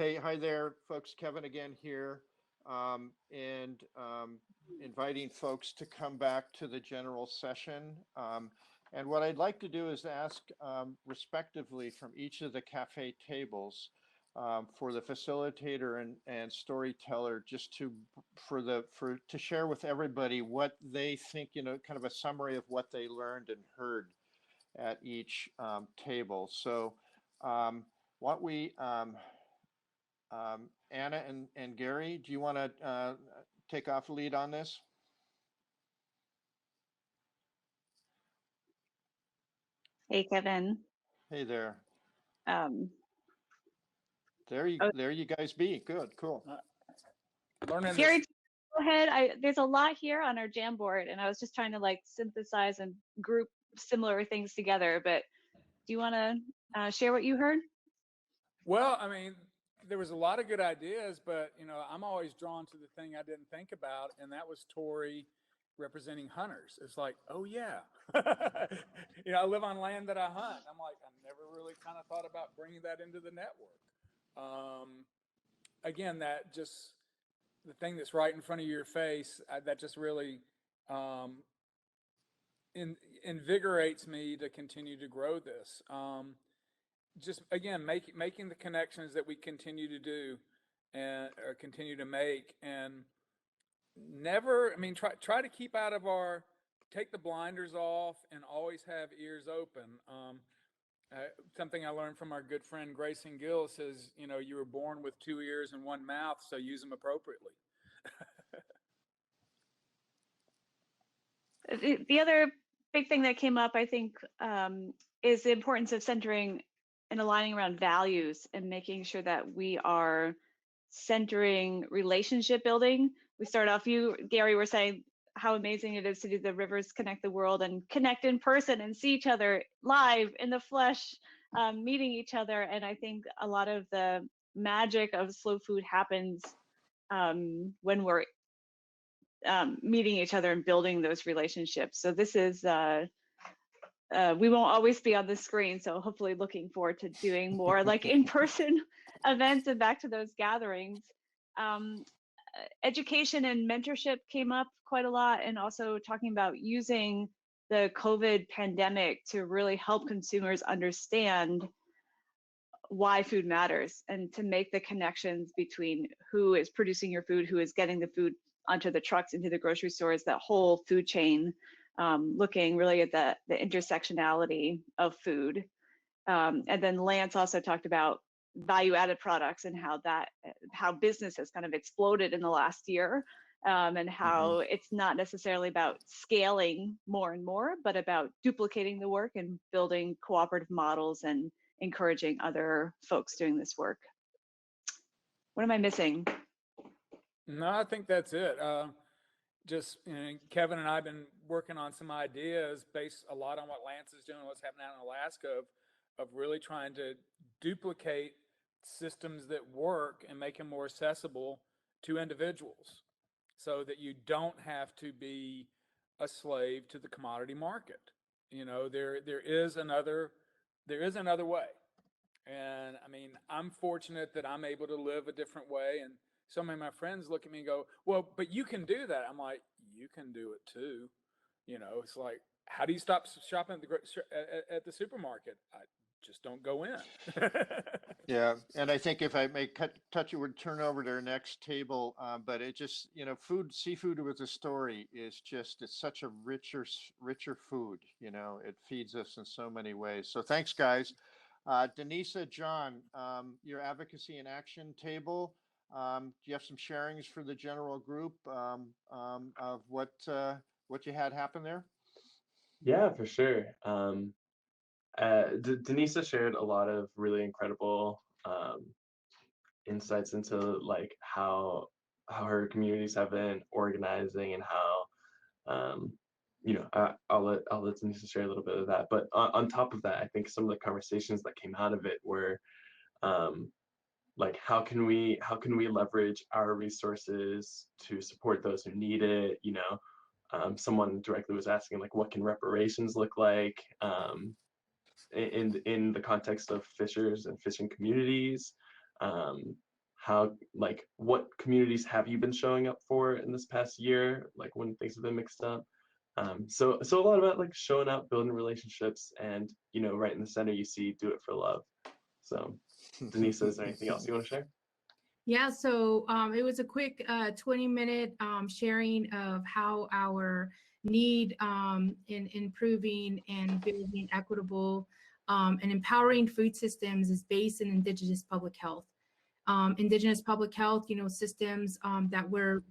Hey, hi there, folks. Kevin again here, and inviting folks to come back to the general session. And what I'd like to do is ask, respectively, from each of the cafe tables, for the facilitator and storyteller, just to share with everybody what they think, kind of a summary of what they learned and heard at each table. So, what we Anna and Gary, do you want to take off lead on this? Hey, Kevin. Hey there. Um, There you guys be. Good, cool. Learning Gary, this. go ahead. There's a lot here on our Jamboard, and I was just trying to like synthesize and group similar things together. But do you want to share what you heard? Well, I mean, there was a lot of good ideas, but I'm always drawn to the thing I didn't think about, and that was Tori representing hunters. It's like, oh yeah, I live on land that I hunt. I'm like, I never really kind of thought about bringing that into the network. Again, that just the thing that's right in front of your face, that just really invigorates me to continue to grow this. Just again, making the connections that we continue to do and or continue to make, and never. I mean, try to keep out of take the blinders off and always have ears open. Something I learned from our good friend Grayson Gill says, you were born with two ears and one mouth, so use them appropriately. The other big thing that came up, I think, is the importance of centering and aligning around values and making sure that we are centering relationship building. We started off, Gary, were saying how amazing it is to do the Rivers Connect the World and connect in person and see each other live in the flesh, meeting each other. And I think a lot of the magic of slow food happens when we're meeting each other and building those relationships. So this is, we won't always be on the screen. So hopefully looking forward to doing more like in-person events and back to those gatherings. Education and mentorship came up quite a lot, and also talking about using the COVID pandemic to really help consumers understand why food matters and to make the connections between who is producing your food, who is getting the food onto the trucks into the grocery stores, that whole food chain, looking really at the intersectionality of food. And then Lance also talked about value-added products and how business has kind of exploded in the last year, and how it's not necessarily about scaling more and more, but about duplicating the work and building cooperative models and encouraging other folks doing this work. What am I missing? No, I think that's it. Just Kevin and I have been working on some ideas based a lot on what Lance is doing, what's happening out in Alaska, of really trying to duplicate systems that work and make them more accessible to individuals, so that you don't have to be a slave to the commodity market. There is another way. And I mean, I'm fortunate that I'm able to live a different way. And so many of my friends look at me and go, well, but you can do that. I'm like, you can do it too. It's like, how do you stop shopping at the supermarket? I just don't go in. Yeah, and I think if I may touch, it would turn over to our next table. But it just, seafood with a story is just, it's such a richer food. It feeds us in so many ways. So thanks, guys. Denisa, John, your advocacy and action table. Do you have some sharings for the general group of what you had happen there? Yeah, for sure. Denisa shared a lot of really incredible insights into like how her communities have been organizing, and how I'll let Denisa share a little bit of that. But on top of that, I think some of the conversations that came out of it were like how can we leverage our resources to support those who need it. Someone directly was asking like, what can reparations look like in the context of fishers and fishing communities. how, like, what communities have you been showing up for in this past year, like when things have been mixed up. So a lot about like showing up, building relationships, and right in the center you see do it for love. So Denise, is there anything else you want to share? Yeah, so it was a quick 20-minute sharing of how our need in improving and building equitable and empowering food systems is based in Indigenous public health. Indigenous public health, systems that we're,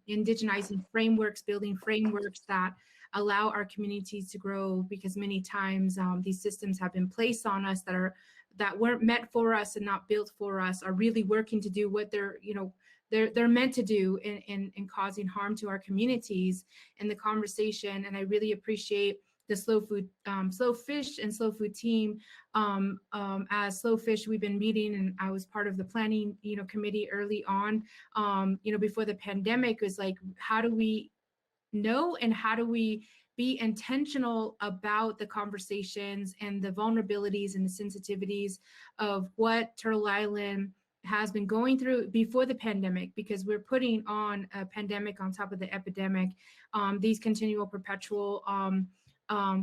indigenizing frameworks, building frameworks that allow our communities to grow, because many times these systems have been placed on us that weren't meant for us and not built for us, are really working to do what they're meant to do in causing harm to our communities and the conversation. And I really appreciate the slow fish and slow food team. As slow fish, we've been meeting, and I was part of the planning committee early on, before the pandemic. Was like, how do we know and how do we be intentional about the conversations and the vulnerabilities and the sensitivities of what Turtle Island has been going through before the pandemic, because we're putting on a pandemic on top of the epidemic, these continual perpetual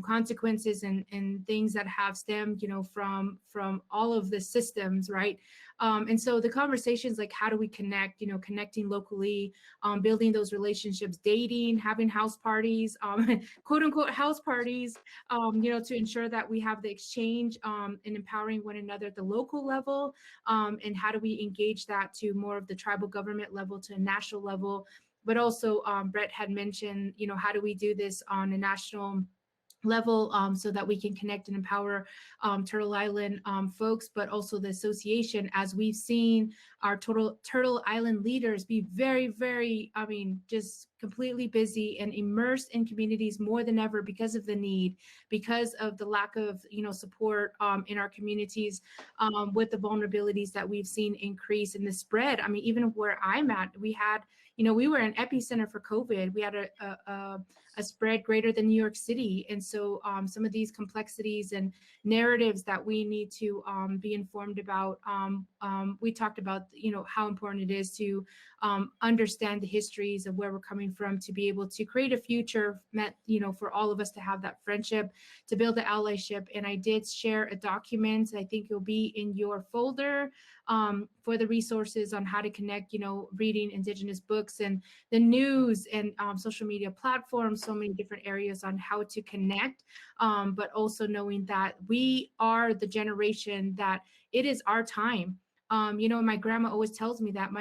consequences and things that have stemmed, from all of the systems, right? And so the conversations, like, how do we connect, connecting locally, building those relationships, dating, having house parties, quote unquote house parties, to ensure that we have the exchange and empowering one another at the local level. And how do we engage that to more of the tribal government level, to a national level? But also, Brett had mentioned, how do we do this on a national level, so that we can connect and empower Turtle Island folks, but also the association, as we've seen our Turtle Island leaders be very, very, just completely busy and immersed in communities more than ever, because of the need, because of the lack of, support in our communities, with the vulnerabilities that we've seen increase in the spread. Even where I'm at, we had, we were an epicenter for COVID. We had a spread greater than New York City. And so some of these complexities and narratives that we need to be informed about, we talked about, how important it is to understand the histories of where we're coming from, to be able to create a future meant, for all of us to have that friendship, to build the allyship. And I did share a document, I think it'll be in your folder, for the resources on how to connect, reading Indigenous books and the news and social media platforms, so many different areas on how to connect, but also knowing that we are the generation that it is our time. My grandma always tells me that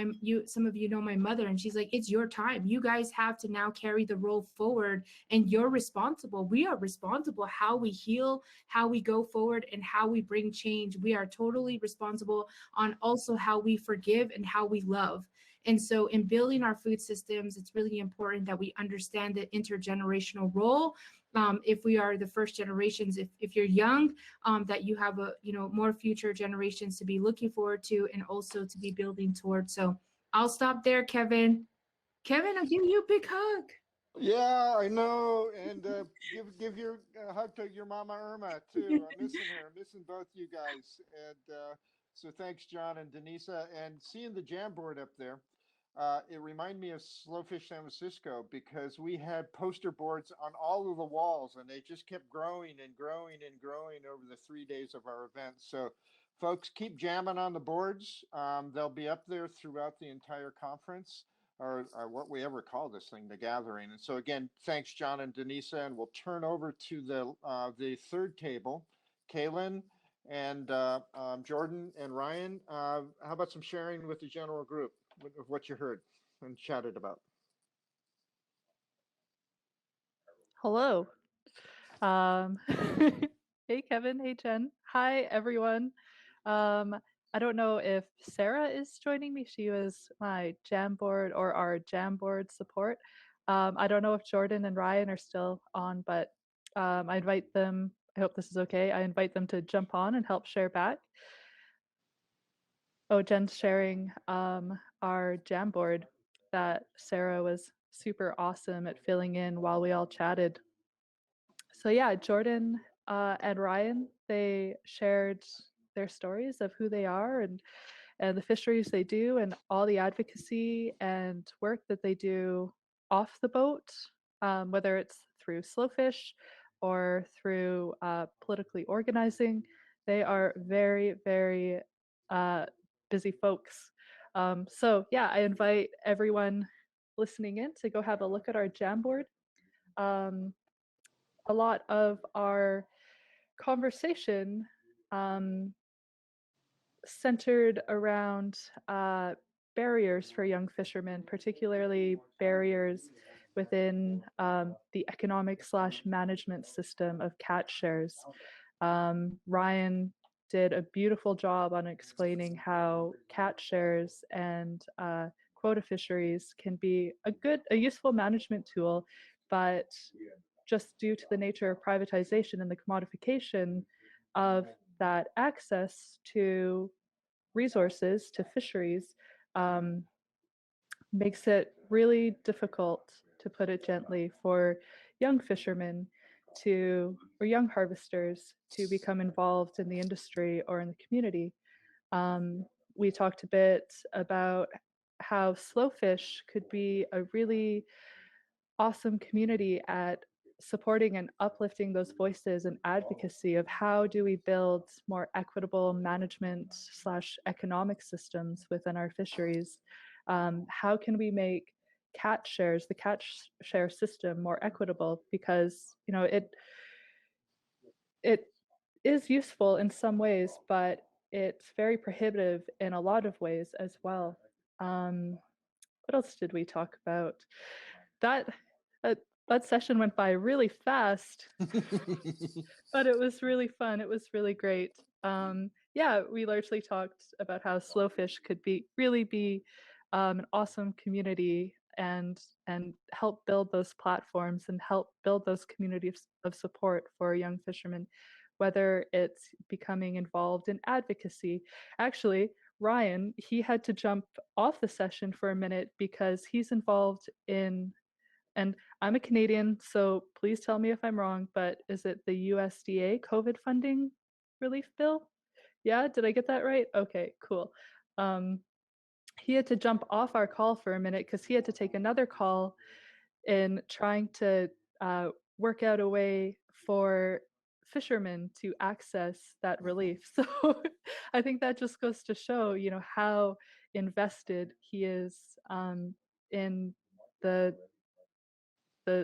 some of you know my mother, and she's like, it's your time. You guys have to now carry the role forward, and you're responsible. We are responsible how we heal, how we go forward, and how we bring change. We are totally responsible on also how we forgive and how we love. And so in building our food systems, it's really important that we understand the intergenerational role. If we are the first generations, if you're young, that you have more future generations to be looking forward to and also to be building towards. So I'll stop there, Kevin. Kevin, I'll give you a big hug. Yeah, I know. And give your hug to your mama Irma too. I'm missing her. I'm missing both you guys. And so thanks, John and Denisa. And seeing the Jamboard up there, it reminded me of Slowfish San Francisco, because we had poster boards on all of the walls, and they just kept growing and growing and growing over the 3 days of our event. So folks, keep jamming on the boards. They'll be up there throughout the entire conference, or what we ever call this thing, the gathering. And so again, thanks, John and Denisa, and we'll turn over to the third table. Kaylin and Jordan and Ryan, how about some sharing with the general group of what you heard and chatted about? Hello. Um, hey, Kevin. Hey, Jen. Hi, everyone. I don't know if Sarah is joining me. She was my Jamboard or our Jamboard support. I don't know if Jordan and Ryan are still on, but I invite them. I hope this is okay. I invite them to jump on and help share back. Oh, Jen's sharing our Jamboard that Sarah was super awesome at filling in while we all chatted. So yeah, Jordan and Ryan, they shared their stories of who they are and and the fisheries they do and all the advocacy and work that they do off the boat, whether it's through Slowfish or through politically organizing. They are very, very busy folks. So yeah, I invite everyone listening in to go have a look at our Jamboard. A lot of our conversation centered around barriers for young fishermen, particularly barriers within the economic/management system of catch shares. Ryan did a beautiful job on explaining how catch shares and quota fisheries can be a useful management tool, but just due to the nature of privatization and the commodification of that access to resources, to fisheries, makes it really difficult, to put it gently, for young fishermen or young harvesters to become involved in the industry or in the community. We talked a bit about how Slowfish could be a really awesome community at supporting and uplifting those voices and advocacy of how do we build more equitable management/economic systems within our fisheries. How can we make the catch share system more equitable? Because it is useful in some ways, but it's very prohibitive in a lot of ways as well. What else did we talk about? That that session went by really fast, but it was really fun. It was really great. Yeah, we largely talked about how Slowfish could really be an awesome community and help build those platforms and help build those communities of support for young fishermen, whether it's becoming involved in advocacy. Actually, Ryan, he had to jump off the session for a minute because he's involved in, and I'm a Canadian, so please tell me if I'm wrong, but is it the USDA COVID funding relief bill? Yeah, did I get that right? Okay, cool. He had to jump off our call for a minute because he had to take another call in trying to work out a way for fishermen to access that relief. So I think that just goes to show, how invested he is in the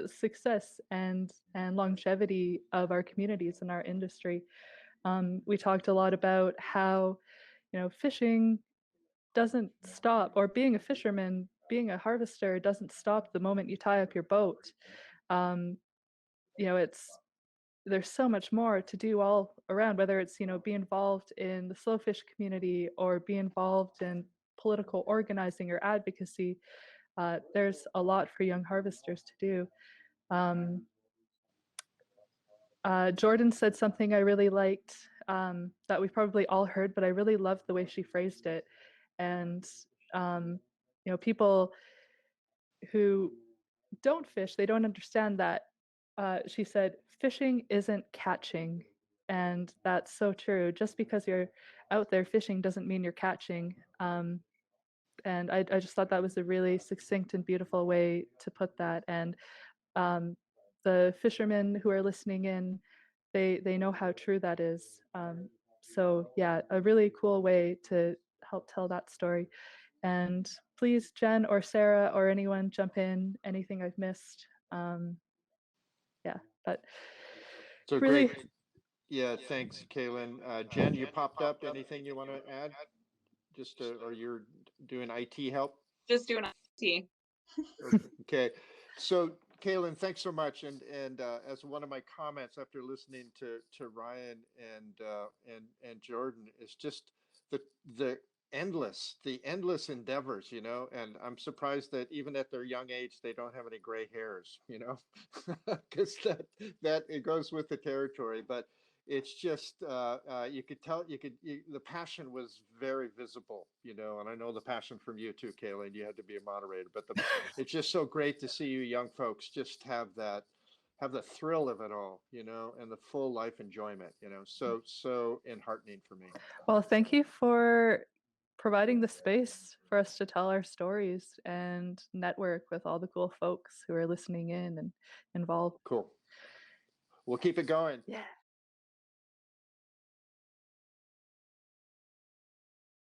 success and longevity of our communities and our industry. We talked a lot about how, fishing doesn't stop, or being a fisherman, being a harvester doesn't stop the moment you tie up your boat. There's so much more to do all around, whether it's, be involved in the Slowfish community or be involved in political organizing or advocacy. There's a lot for young harvesters to do. Jordan said something I really liked, that we've probably all heard, but I really loved the way she phrased it. And people who don't fish, they don't understand that. She said, fishing isn't catching. And that's so true. Just because you're out there fishing doesn't mean you're catching. And I just thought that was a really succinct and beautiful way to put that. And the fishermen who are listening in, they know how true that is. So yeah, a really cool way to help tell that story. And please, Jen or Sarah or anyone, jump in, anything I've missed. Yeah, but So really great. Yeah, thanks, Kaylin. Jen, you popped up. Anything you want to add? Or you're doing IT help? Just doing IT. Okay. So, Kaylin, thanks so much. And as one of my comments after listening to Ryan and Jordan is just the endless endeavors, and I'm surprised that even at their young age they don't have any gray hairs, because that it goes with the territory. But it's just you could tell, the passion was very visible, and I know the passion from you too, Kaylin. You had to be a moderator, but it's just so great to see you young folks just have the thrill of it all, and the full life enjoyment, so enheartening for me. well, thank you for providing the space for us to tell our stories and network with all the cool folks who are listening in and involved. Cool. We'll keep it going. Yeah.